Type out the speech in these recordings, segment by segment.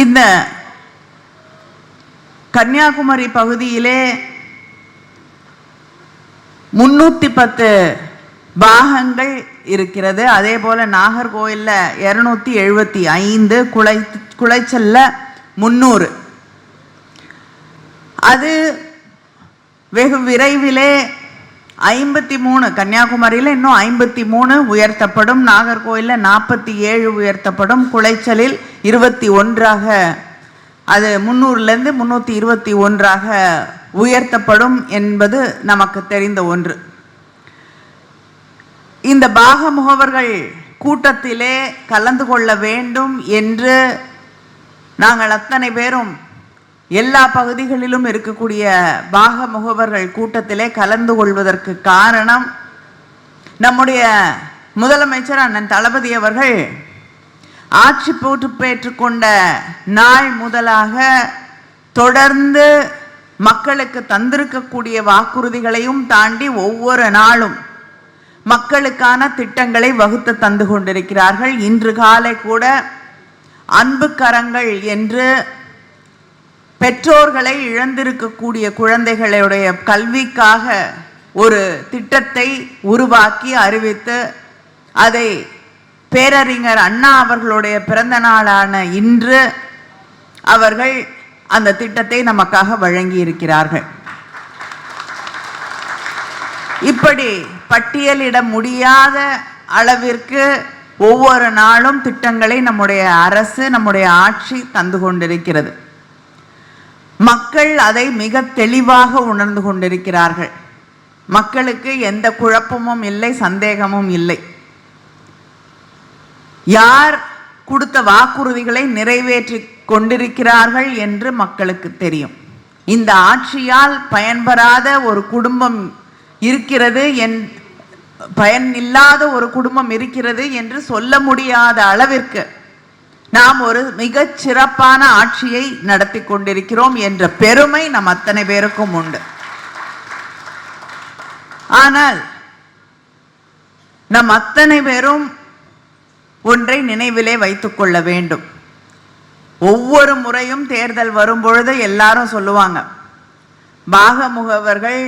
இந்த கன்னியாகுமரி பகுதியிலே 310 பாகங்கள் இருக்கிறது. அதே போல நாகர்கோயில்ல 275, குளைச்சல்ல 300. அது வெகு விரைவிலே 53, கன்னியாகுமரியில் இன்னும் 53 உயர்த்தப்படும், நாகர்கோயிலில் 47 உயர்த்தப்படும், குளைச்சலில் 21ஆக, அது 300லேருந்து 321ஆக உயர்த்தப்படும் என்பது நமக்கு தெரிந்த ஒன்று. இந்த பாக முகவர்கள் கூட்டத்திலே கலந்து கொள்ள வேண்டும் என்று நாங்கள் அத்தனை பேரும் எல்லா பகுதிகளிலும் இருக்கக்கூடிய பாக முகவர்கள் கூட்டத்திலே கலந்து கொள்வதற்கு காரணம், நம்முடைய முதலமைச்சர் அண்ணன் தளபதி அவர்கள் ஆட்சி பொறுப்பேற்றுக்கொண்ட நாள் முதலாக தொடர்ந்து மக்களுக்கு தந்திருக்கக்கூடிய வாக்குறுதிகளையும் தாண்டி ஒவ்வொரு நாளும் மக்களுக்கான திட்டங்களை வகுத்து தந்து கொண்டிருக்கிறார்கள். இன்று காலை கூட அன்பு கரங்கள் என்று பெற்றோர்களை இழந்திருக்கக்கூடிய குழந்தைகளுடைய கல்விக்காக ஒரு திட்டத்தை உருவாக்கி அறிவித்து, அதை பேரறிஞர் அண்ணா அவர்களுடைய பிறந்த நாளான இன்று அவர்கள் அந்த திட்டத்தை நமக்காக வழங்கி இருக்கிறார்கள். இப்படி பட்டியலிட முடியாத அளவிற்கு ஒவ்வொரு நாளும் திட்டங்களை நம்முடைய அரசு, நம்முடைய ஆட்சி தந்து கொண்டிருக்கிறது. மக்கள் அதை மிக தெளிவாக உணர்ந்து கொண்டிருக்கிறார்கள். மக்களுக்கு எந்த குழப்பமும் இல்லை, சந்தேகமும் இல்லை. யார் கொடுத்த வாக்குறுதிகளை நிறைவேற்றி கொண்டிருக்கிறார்கள் என்று மக்களுக்கு தெரியும். இந்த ஆட்சியால் பயன்பெறாத ஒரு குடும்பம் இருக்கிறது, பயன் இல்லாத ஒரு குடும்பம் இருக்கிறது என்று சொல்ல முடியாத அளவிற்கு நாம் ஒரு மிகச் சிறப்பான ஆட்சியை நடத்தி கொண்டிருக்கிறோம் என்ற பெருமை நம் அத்தனை பேருக்கும் உண்டு. ஆனால் நம் அத்தனை பேரும் ஒன்றை நினைவிலே வைத்துக் கொள்ள வேண்டும். ஒவ்வொரு முறையும் தேர்தல் வரும்பொழுது எல்லாரும் சொல்லுவாங்க, பாக முகவர்கள்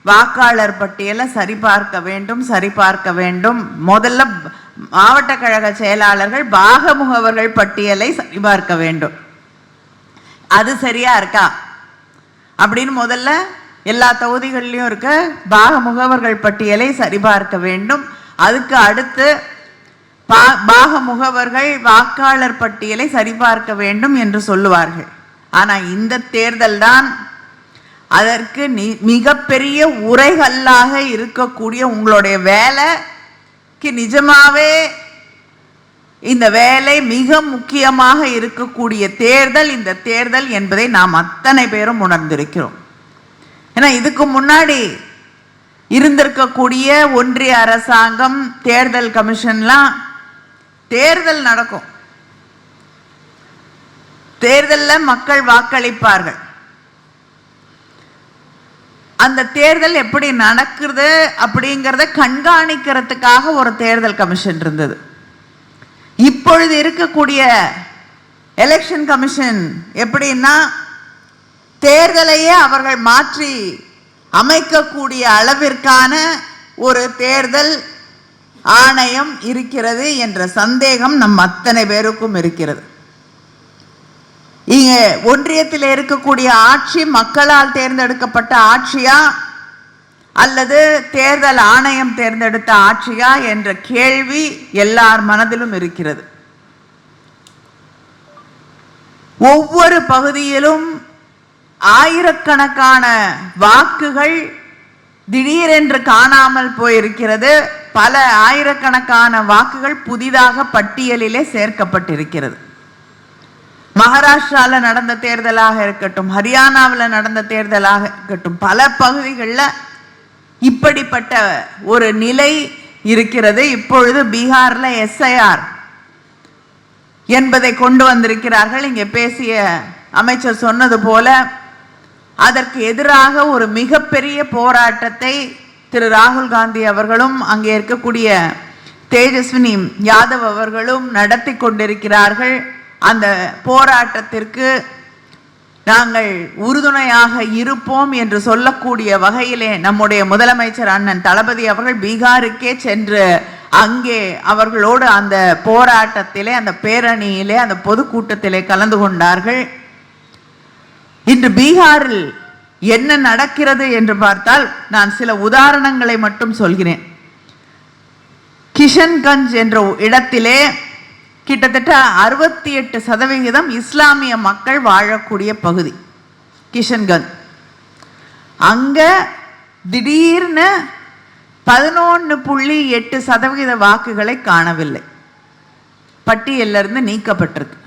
வாக்காளர் பட்டியலை சரிபார்க்க வேண்டும், சரிபார்க்க வேண்டும். முதல்ல மாவட்ட கழக செயலாளர்கள் பாக முகவர்கள் பட்டியலை சரிபார்க்க வேண்டும். அது சரியா இருக்கா அப்படின்னு முதல்ல எல்லா தொகுதிகளிலும் இருக்க பாக முகவர்கள் பட்டியலை சரிபார்க்க வேண்டும். அதுக்கு அடுத்து பாக முகவர்கள் வாக்காளர் பட்டியலை சரிபார்க்க வேண்டும் என்று சொல்லுவார்கள். ஆனால் இந்த தேர்தல் தான் அதற்கு மிகப்பெரிய உரைகல்லாக இருக்கக்கூடிய உங்களுடைய வேலைக்கு நிஜமாவே இந்த வேலை மிக முக்கியமாக இருக்கக்கூடிய தேர்தல் இந்த தேர்தல் என்பதை நாம் அத்தனை பேரும் உணர்ந்திருக்கிறோம். ஏன்னா இதுக்கு முன்னாடி இருந்திருக்கக்கூடிய ஒன்றிய அரசாங்கம், தேர்தல் கமிஷன்லாம் தேர்தல் நடக்கும், தேர்தலில் மக்கள் வாக்களிப்பார்கள். அந்த தேர்தல் எப்படி நடக்குது அப்படிங்கிறத கண்காணிக்கிறதுக்காக ஒரு தேர்தல் கமிஷன் இருந்தது. இப்பொழுது இருக்கக்கூடிய எலெக்ஷன் கமிஷன் எப்படின்னா, தேர்தலையே அவர்கள் மாற்றி அமைக்கக்கூடிய அளவிற்கான ஒரு தேர்தல் ஆணையம் இருக்கிறது என்ற சந்தேகம் நம் அத்தனை பேருக்கும் இருக்கிறது. இங்க ஒன்றியத்தில் இருக்கக்கூடிய ஆட்சி மக்களால் தேர்ந்தெடுக்கப்பட்ட ஆட்சியா அல்லது தேர்தல் ஆணையம் தேர்ந்தெடுத்த ஆட்சியா என்ற கேள்வி எல்லார் மனதிலும் இருக்கிறது. ஒவ்வொரு பகுதியிலும் ஆயிரக்கணக்கான வாக்குகள் திடீரென்று காணாமல் போயிருக்கிறது. பல ஆயிரக்கணக்கான வாக்குகள் புதிதாக பட்டியலிலே சேர்க்கப்பட்டிருக்கிறது. மகாராஷ்டிராவில் நடந்த தேர்தலாக இருக்கட்டும், ஹரியானாவில் நடந்த தேர்தலாக இருக்கட்டும், பல பகுதிகளில் இப்படிப்பட்ட ஒரு நிலை இருக்கிறது. இப்பொழுது பீகாரில் எஸ்ஐஆர் என்பதை கொண்டு வந்திருக்கிறார்கள். இங்கே பேசிய அமைச்சர் சொன்னது போல அதற்கு எதிராக ஒரு மிகப்பெரிய போராட்டத்தை திரு ராகுல் காந்தி அவர்களும் அங்கே இருக்கக்கூடிய தேஜஸ்வினி யாதவ் அவர்களும் நடத்தி கொண்டிருக்கிறார்கள். அந்த போராட்டத்திற்கு நாங்கள் உறுதுணையாக இருப்போம் என்று சொல்லக்கூடிய வகையிலே நம்முடைய முதலமைச்சர் அண்ணன் தளபதி அவர்கள் பீகாருக்கே சென்று அங்கே அவர்களோடு அந்த போராட்டத்திலே, அந்த பேரணியிலே, அந்த பொதுக்கூட்டத்திலே கலந்து கொண்டார்கள். இன்று பீகாரில் என்ன நடக்கிறது என்று பார்த்தால் நான் சில உதாரணங்களை மட்டும் சொல்கிறேன். கிஷன்கஞ்ச் என்ற இடத்திலே கிட்டத்தட்ட 68% இஸ்லாமிய மக்கள் வாழக்கூடிய பகுதி கிஷன்கஞ்ச். அங்க திடீர்னு 11.8% வாக்குகளை காணவில்லை, பட்டியலிருந்து நீக்கப்பட்டிருக்கு.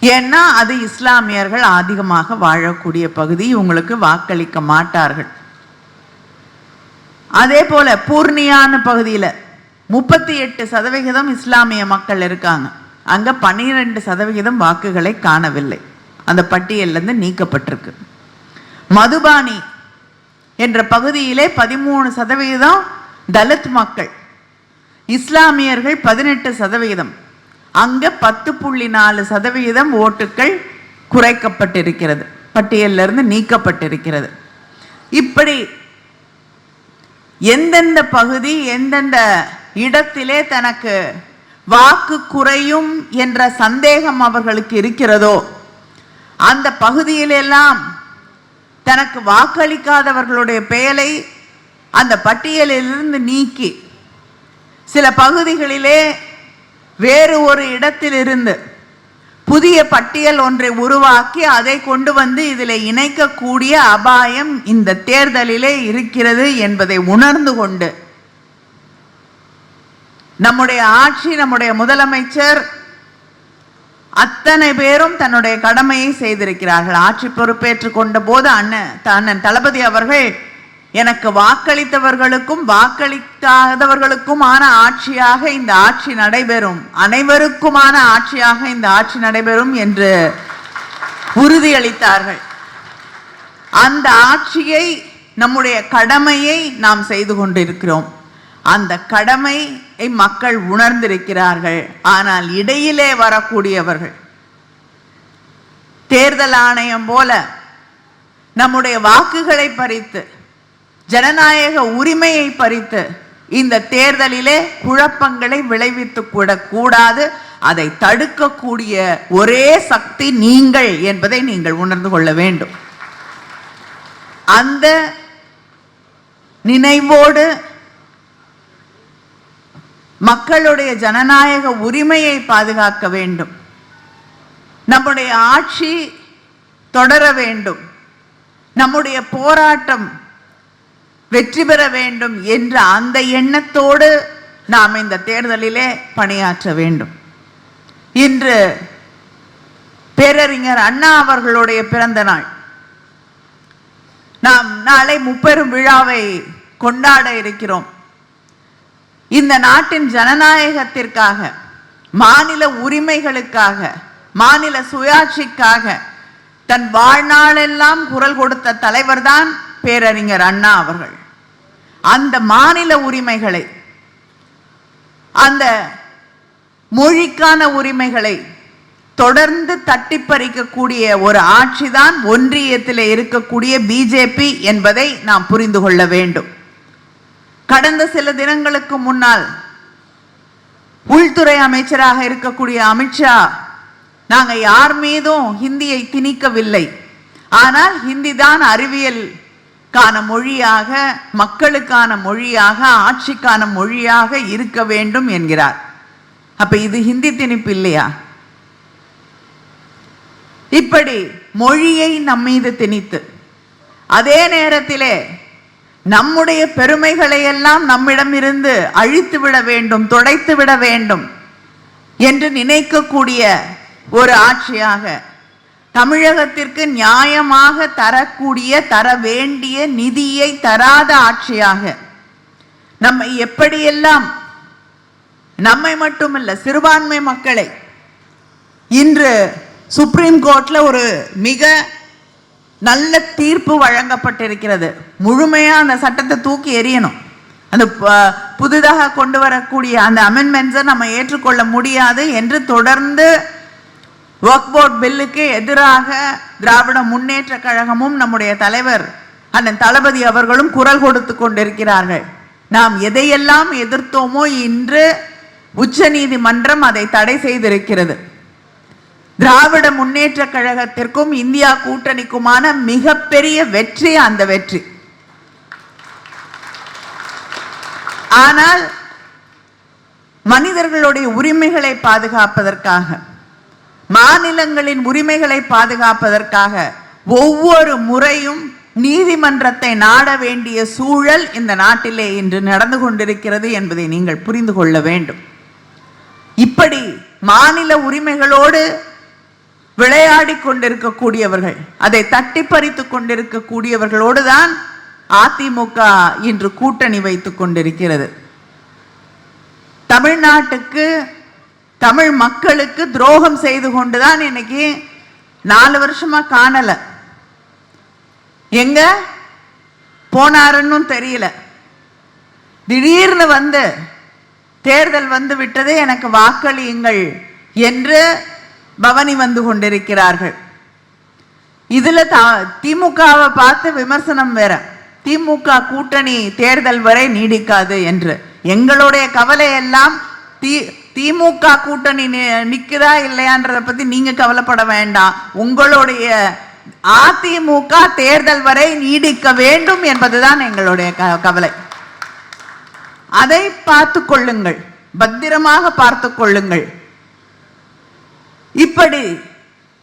ஏன்னா அது இஸ்லாமியர்கள் அதிகமாக வாழக்கூடிய பகுதி, உங்களுக்கு வாக்களிக்க மாட்டார்கள். அதே போல பூர்ணியான பகுதியில் 38% இஸ்லாமிய மக்கள் இருக்காங்க, அங்க 12% வாக்குகளை காணவில்லை, அந்த பட்டியலிருந்து நீக்கப்பட்டிருக்கு. மதுபானி என்ற பகுதியிலே 13% தலித் மக்கள், இஸ்லாமியர்கள் 18%, அங்க 10.4% ஓட்டுகள் குறைக்கப்பட்டிருக்கிறது, பட்டியலிருந்து நீக்கப்பட்டிருக்கிறது. இப்படி எந்தெந்த பகுதி எந்தெந்த இடத்திலே தனக்கு வாக்கு குறையும் என்ற சந்தேகம் அவர்களுக்கு இருக்கிறதோ அந்த பகுதியிலெல்லாம் தனக்கு வாக்களிக்காதவர்களுடைய பெயரை அந்த பட்டியலிலிருந்து நீக்கி சில பகுதிகளிலே வேறு ஒரு இடத்திலிருந்து புதிய பட்டியல் ஒன்றை உருவாக்கி அதை கொண்டு வந்து இதில் இணைக்கக்கூடிய அபாயம் இந்த தேர்தலிலே இருக்கிறது என்பதை உணர்ந்து கொண்டு நம்முடைய ஆட்சி, நம்முடைய முதலமைச்சர் அத்தனை பேரும் தன்னுடைய கடமையை செய்திருக்கிறார்கள். ஆட்சி பொறுப்பேற்றுக் கொண்ட போது அண்ணன் தளபதி அவர்கள் எனக்கு வாக்களித்தவர்களுக்கும் வாக்களிக்காதவர்களுக்குமான ஆட்சியாக இந்த ஆட்சி நடைபெறும், அனைவருக்குமான ஆட்சியாக இந்த ஆட்சி நடைபெறும் என்று உறுதியளித்தார்கள். அந்த ஆட்சியை, நம்முடைய கடமையை நாம் செய்து கொண்டிருக்கிறோம். அந்த கடமையை மக்கள் உணர்ந்திருக்கிறார்கள். ஆனால் இடையிலே வரக்கூடியவர்கள் தேர்தல் ஆணையம் போல நம்முடைய வாக்குகளை பறித்து, ஜனநாயக உரிமையை பறித்து இந்த தேர்தலிலே குழப்பங்களை விளைவித்து கூடாது. அதை தடுக்கக்கூடிய ஒரே சக்தி நீங்கள் என்பதை நீங்கள் உணர்ந்து கொள்ள வேண்டும். அந்த நினைவோடு மக்களுடைய ஜனநாயக உரிமையை பாதுகாக்க வேண்டும், நம்முடைய ஆட்சி தொடர வேண்டும், நம்முடைய போராட்டம் வெற்றி பெற வேண்டும் என்ற அந்த எண்ணத்தோடு நாம் இந்த தேர்தலிலே பணியாற்ற வேண்டும். இன்று பேரறிஞர் அண்ணா அவர்களுடைய பிறந்த நாள். நாம் நாளை முப்பெரும் விழாவை கொண்டாட இருக்கிறோம். இந்த நாட்டின் ஜனநாயகத்திற்காக, மாநில உரிமைகளுக்காக, மாநில சுயாட்சிக்காக தன் வாழ்நாளெல்லாம் குரல் கொடுத்த தலைவர்தான் பேரறிஞர் அண்ணா அவர்கள். அந்த மாநில உரிமைகளை, அந்த மொழிக்கான உரிமைகளை தொடர்ந்து தட்டி பறிக்கக்கூடிய ஒரு ஆட்சிதான் ஒன்றியத்தில் இருக்கக்கூடிய பிஜேபி என்பதை நாம் புரிந்து கொள்ள வேண்டும். கடந்த சில தினங்களுக்கு முன்னால் உள்துறை அமைச்சராக இருக்கக்கூடிய அமித்ஷா, நாங்கள் யார் மீதும் ஹிந்தியை திணிக்கவில்லை, ஆனால் ஹிந்தி தான் அறிவியலுக்கான மொழியாக, மக்களுக்கான மொழியாக, ஆட்சிக்கான மொழியாக இருக்க வேண்டும் என்கிறார். அப்ப இது ஹிந்தி திணிப்பு இல்லையா? இப்படி மொழியை நம்மீது திணித்து, அதே நேரத்திலே நம்முடைய பெருமைகளை எல்லாம் நம்மிடமிருந்து அழித்து விட வேண்டும், துடைத்து விட வேண்டும் என்று நினைக்கக்கூடிய ஒரு ஆட்சியாக, தமிழகத்திற்கு நியாயமாக தரக்கூடிய, தர வேண்டிய நிதியை தராத ஆட்சியாக, நம்மை எப்படியெல்லாம், நம்மை மட்டுமல்ல சிறுபான்மை மக்களை, இன்று சுப்ரீம் கோர்ட்ல ஒரு மிக நல்ல தீர்ப்பு வழங்கப்பட்டிருக்கிறது. முழுமையா அந்த சட்டத்தை தூக்கி எறியணும். அந்த புதிதாக கொண்டு வரக்கூடிய அந்த அமெண்ட்மெண்ட்ஸை நம்ம ஏற்றுக்கொள்ள முடியாது என்று தொடர்ந்து வக்ஃப் போர்ட் பில்லுக்கு எதிராக திராவிட முன்னேற்ற கழகமும் நம்முடைய தலைவர் அண்ணன் தளபதி அவர்களும் குரல் கொடுத்து கொண்டிருக்கிறார்கள். நாம் எதையெல்லாம் எதிர்த்தோமோ இன்று உச்ச நீதிமன்றம் அதை தடை செய்திருக்கிறது. திராவிட முன்னேற்ற கழகத்திற்கும் இந்தியா கூட்டணிக்குமான மிகப்பெரிய வெற்றி அந்த வெற்றி. ஆனால் மனிதர்களுடைய உரிமைகளை பாதுகாப்பதற்காக, மாநிலங்களின் உரிமைகளை பாதுகாப்பதற்காக ஒவ்வொரு முறையும் நீதிமன்றத்தை நாட வேண்டிய சூழல் இந்த நாட்டிலே இன்று நடந்து கொண்டிருக்கிறது என்பதை நீங்கள் புரிந்து கொள்ள வேண்டும். இப்படி மாநில உரிமைகளோடு விளையாடி கொண்டிருக்கக்கூடியவர்கள், அதை தட்டி பறித்து கொண்டிருக்கக்கூடியவர்களோடு தான் அதிமுக இன்று கூட்டணி வைத்துக் கொண்டிருக்கிறது. தமிழ்நாட்டுக்கு, தமிழ் மக்களுக்கு துரோகம் செய்து கொண்டுதான் இன்னைக்கு 4 வருஷமா காணல. எங்க போனாருன்னு தெரியல. திடீர்னு வந்து தேர்தல் வந்து விட்டது, எனக்கு வாக்களியுங்கள் என்று பவனி வந்து கொண்டிருக்கிறார்கள். இதுல திமுகவை பார்த்து விமர்சனம் வேற. திமுக கூட்டணி தேர்தல் வரை நீடிக்காது என்று. எங்களுடைய கவலை எல்லாம் திமுக கூட்டணி நிக்குதா இல்லையான்றதை பத்தி நீங்க கவலைப்பட வேண்டாம். உங்களுடைய அதிமுக தேர்தல் வரை நீடிக்க வேண்டும் என்பதுதான் எங்களுடைய கவலை. அதை பார்த்து கொள்ளுங்கள், பத்திரமாக பார்த்து கொள்ளுங்கள். இப்படி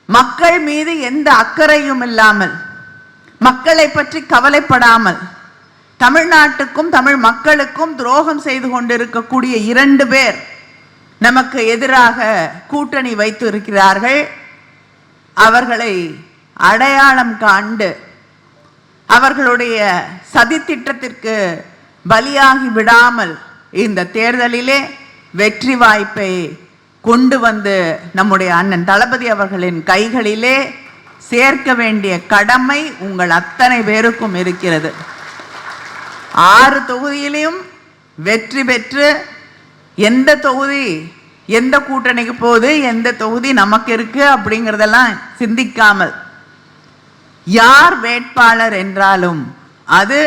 மக்கள் மீது எந்த அக்கறையும் இல்லாமல், மக்களை பற்றி கவலைப்படாமல், தமிழ்நாட்டுக்கும் தமிழ் மக்களுக்கும் துரோகம் செய்து கொண்டிருக்கக்கூடிய 2 பேர் நமக்கு எதிராக கூட்டணி வைத்து இருக்கிறார்கள். அவர்களை அடையாளம் காண்டு அவர்களுடைய சதித்திட்டத்திற்கு பலியாகி விடாமல் இந்த தேர்தலிலே வெற்றி வாய்ப்பை கொண்டு வந்து நம்முடைய அண்ணன் தளபதி அவர்களின் கைகளிலே சேர்க்க வேண்டிய கடமை உங்கள் அத்தனை பேருக்கும் இருக்கிறது. 6 தொகுதியிலும் வெற்றி பெற்று எந்த தொகுதி எந்த கூட்டணிக்கு போகுது, எந்த தொகுதி நமக்கு இருக்கு அப்படிங்கிறதெல்லாம் சிந்திக்காமல், யார் வேட்பாளர் என்றாலும் அது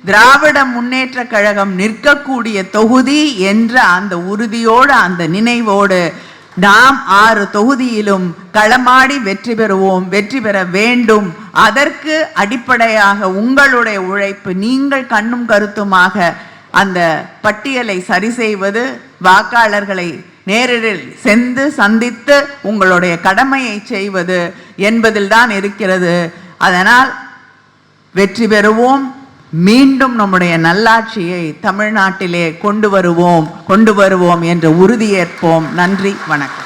திராவிட முன்னேற்ற கழகம் நிற்கக்கூடிய தொகுதி என்ற அந்த உறுதியோடு, அந்த நினைவோடு நாம் 6 தொகுதியிலும் களமாடி வெற்றி பெறுவோம், வெற்றி பெற வேண்டும். அதற்கு அடிப்படையாக உங்களுடைய உழைப்பு, நீங்கள் கண்ணும் கருத்துமாக அந்த பட்டியலை சரி செய்வது, வாக்காளர்களை நேரில் சென்று சந்தித்து உங்களுடைய கடமையை செய்வது என்பதில் தான் இருக்கிறது. அதனால் வெற்றி பெறுவோம். மீண்டும் நம்முடைய நல்லாட்சியை தமிழ்நாட்டிலே கொண்டு வருவோம் என்று உறுதியேற்போம். நன்றி, வணக்கம்.